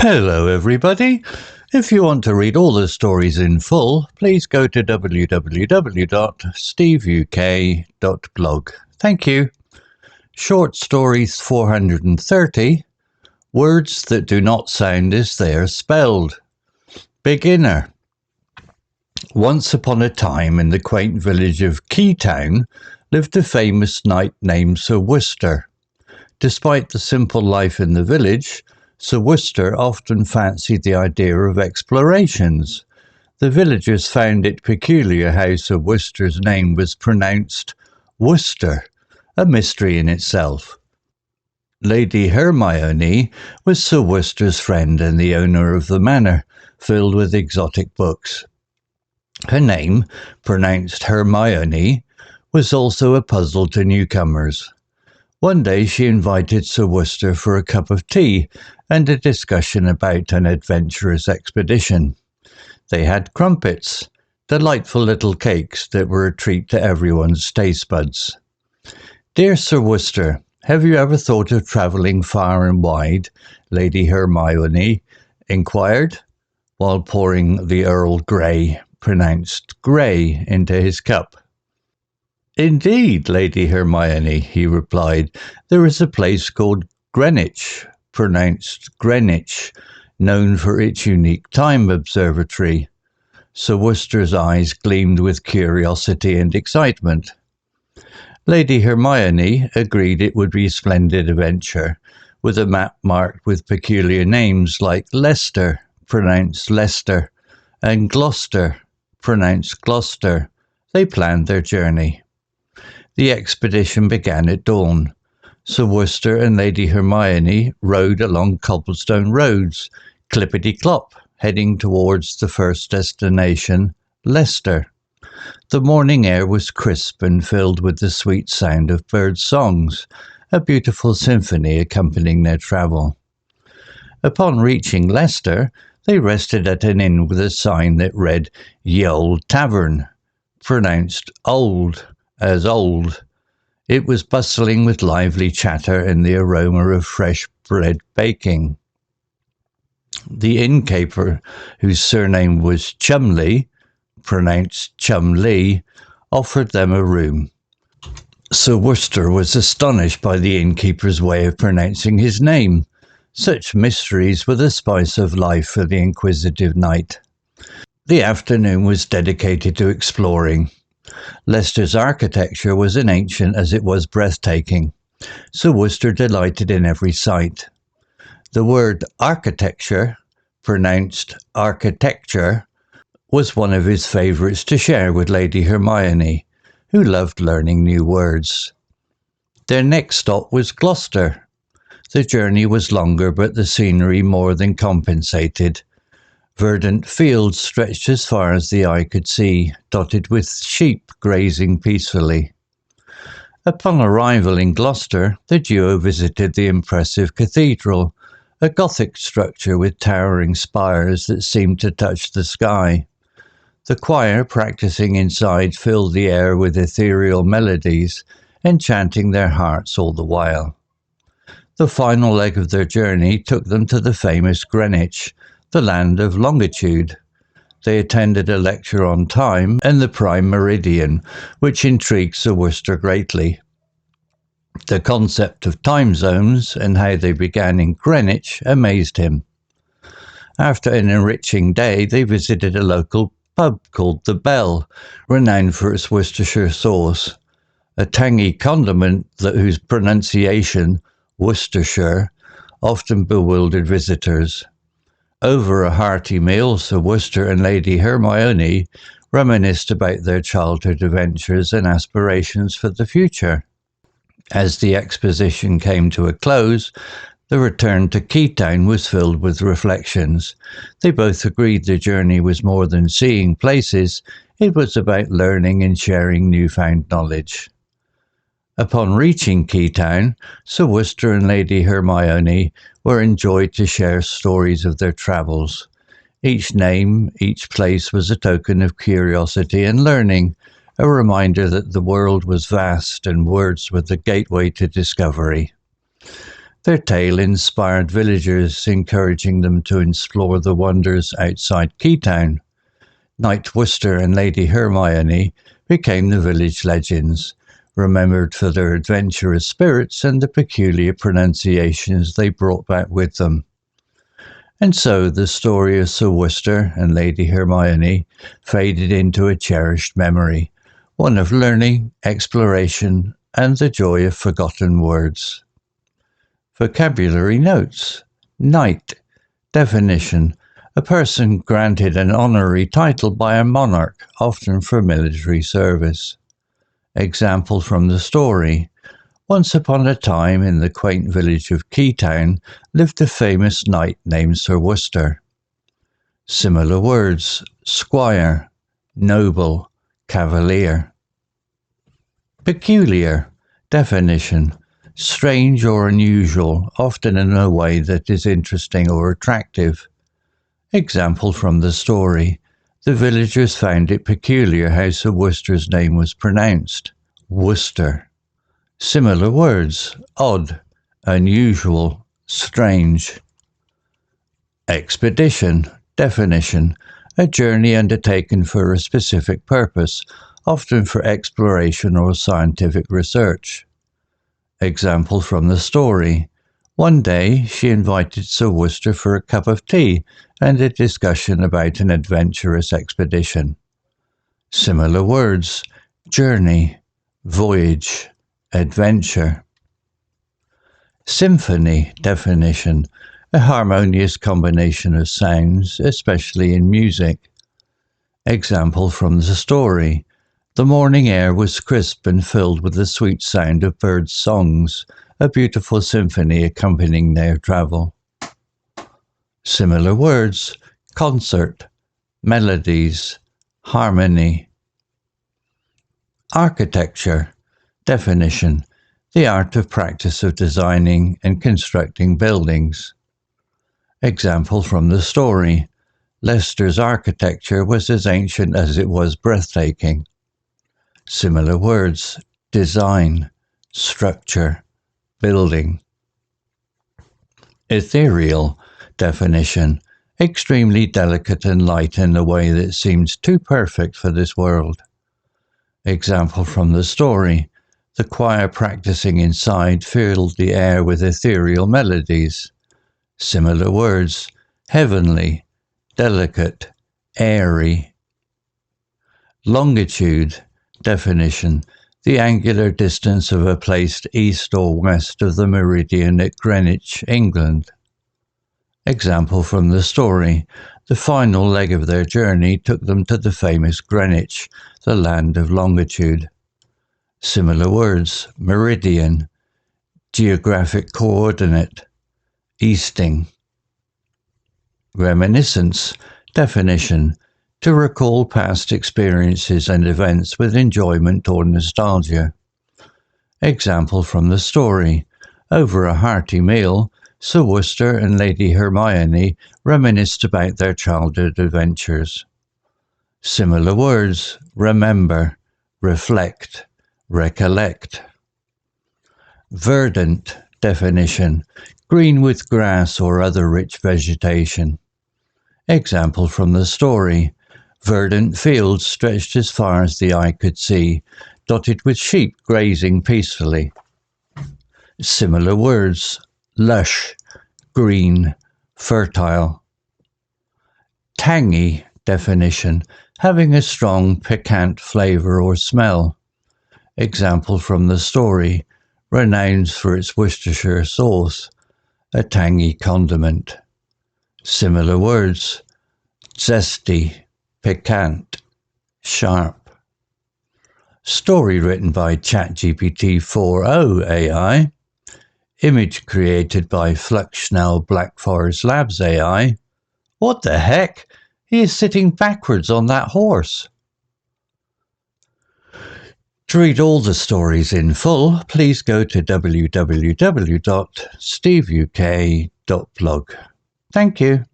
Hello everybody. If you want to read all the stories in full, please go to www.steveuk.blog. Thank you. Short Stories 430. Words that do not sound as they are spelled. Beginner. Once upon a time in the quaint village of Keytown lived a famous knight named Sir Worcester. Despite the simple life in the village, Sir Worcester often fancied the idea of explorations. The villagers found it peculiar how Sir Worcester's name was pronounced Worcester, a mystery in itself. Lady Hermione was Sir Worcester's friend and the owner of the manor, filled with exotic books. Her name, pronounced Hermione, was also a puzzle to newcomers. One day she invited Sir Worcester for a cup of tea and a discussion about an adventurous expedition. They had crumpets, delightful little cakes that were a treat to everyone's taste buds. "Dear Sir Worcester, have you ever thought of travelling far and wide?" Lady Hermione inquired, while pouring the Earl Grey, pronounced Grey, into his cup. "Indeed, Lady Hermione," he replied. "There is a place called Greenwich, pronounced Greenwich, known for its unique time observatory." Sir Worcester's eyes gleamed with curiosity and excitement. Lady Hermione agreed it would be a splendid adventure, with a map marked with peculiar names like Leicester, pronounced Leicester, and Gloucester, pronounced Gloucester. They planned their journey. The expedition began at dawn. Sir Worcester and Lady Hermione rode along cobblestone roads, clippity-clop, heading towards the first destination, Leicester. The morning air was crisp and filled with the sweet sound of birds' songs, a beautiful symphony accompanying their travel. Upon reaching Leicester, they rested at an inn with a sign that read, "Ye Old Tavern," pronounced old, as old. It was bustling with lively chatter and the aroma of fresh bread baking. The innkeeper, whose surname was Chumley, pronounced Chumley, offered them a room. Sir Worcester was astonished by the innkeeper's way of pronouncing his name. Such mysteries were the spice of life for the inquisitive knight. The afternoon was dedicated to exploring. Leicester's architecture was as ancient as it was breathtaking. Sir Worcester delighted in every sight. The word architecture, pronounced architecture, was one of his favourites to share with Lady Hermione, who loved learning new words. Their next stop was Gloucester. The journey was longer, but the scenery more than compensated. Verdant fields stretched as far as the eye could see, dotted with sheep grazing peacefully. Upon arrival in Gloucester, the duo visited the impressive cathedral, a Gothic structure with towering spires that seemed to touch the sky. The choir practicing inside filled the air with ethereal melodies, enchanting their hearts all the while. The final leg of their journey took them to the famous Greenwich, the land of longitude. They attended a lecture on time and the prime meridian, which intrigued Sir Worcester greatly. The concept of time zones and how they began in Greenwich amazed him. After an enriching day, they visited a local pub called The Bell, renowned for its Worcestershire sauce, a tangy condiment whose pronunciation, Worcestershire, often bewildered visitors. Over a hearty meal, Sir Worcester and Lady Hermione reminisced about their childhood adventures and aspirations for the future. As the exposition came to a close, the return to Keytown was filled with reflections. They both agreed the journey was more than seeing places, it was about learning and sharing newfound knowledge. Upon reaching Keytown, Sir Worcester and Lady Hermione were enjoyed to share stories of their travels. Each name, each place was a token of curiosity and learning, a reminder that the world was vast and words were the gateway to discovery. Their tale inspired villagers, encouraging them to explore the wonders outside Keytown. Knight Worcester and Lady Hermione became the village legends, remembered for their adventurous spirits and the peculiar pronunciations they brought back with them. And so the story of Sir Worcester and Lady Hermione faded into a cherished memory, one of learning, exploration, and the joy of forgotten words. Vocabulary notes. Knight. Definition. A person granted an honorary title by a monarch, often for military service. Example from the story. Once upon a time, in the quaint village of Keytown, lived a famous knight named Sir Worcester. Similar words. Squire, noble, cavalier. Peculiar. Definition. Strange or unusual, often in a way that is interesting or attractive. Example from the story. The villagers found it peculiar how Sir Worcester's name was pronounced. Worcester. Similar words. Odd, unusual, strange. Expedition. Definition. A journey undertaken for a specific purpose, often for exploration or scientific research. Example from the story. One day she invited Sir Worcester for a cup of tea and a discussion about an adventurous expedition. Similar words. Journey, voyage, adventure. Symphony. Definition. A harmonious combination of sounds, especially in music. Example from the story. The morning air was crisp and filled with the sweet sound of birds' songs, a beautiful symphony accompanying their travel. Similar words. Concert, melodies, harmony. Architecture. Definition. The art of practice of designing and constructing buildings. Example from the story. Leicester's architecture was as ancient as it was breathtaking. Similar words. Design, structure, building. Ethereal. Definition. Extremely delicate and light in a way that seems too perfect for this world. Example from the story. The choir practicing inside filled the air with ethereal melodies. Similar words. Heavenly, delicate, airy. Longitude. Definition. The angular distance of a place east or west of the meridian at Greenwich, England. Example from the story. The final leg of their journey took them to the famous Greenwich, the land of longitude. Similar words. Meridian, geographic coordinate, easting. Reminiscence. Definition. To recall past experiences and events with enjoyment or nostalgia. Example from the story. Over a hearty meal, Sir Worcester and Lady Hermione reminisced about their childhood adventures. Similar words. Remember, reflect, recollect. Verdant. Definition. Green with grass or other rich vegetation. Example from the story. Verdant fields stretched as far as the eye could see, dotted with sheep grazing peacefully. Similar words. Lush, green, fertile. Tangy. Definition. Having a strong, piquant flavour or smell. Example from the story. Renowned for its Worcestershire sauce, a tangy condiment. Similar words. Zesty, piquant, sharp. Story written by ChatGPT 4.0 AI. Image created by Flux Scnell Black Forest Labs AI. What the heck? He is sitting backwards on that horse. To read all the stories in full, please go to www.steveuk.blog. Thank you.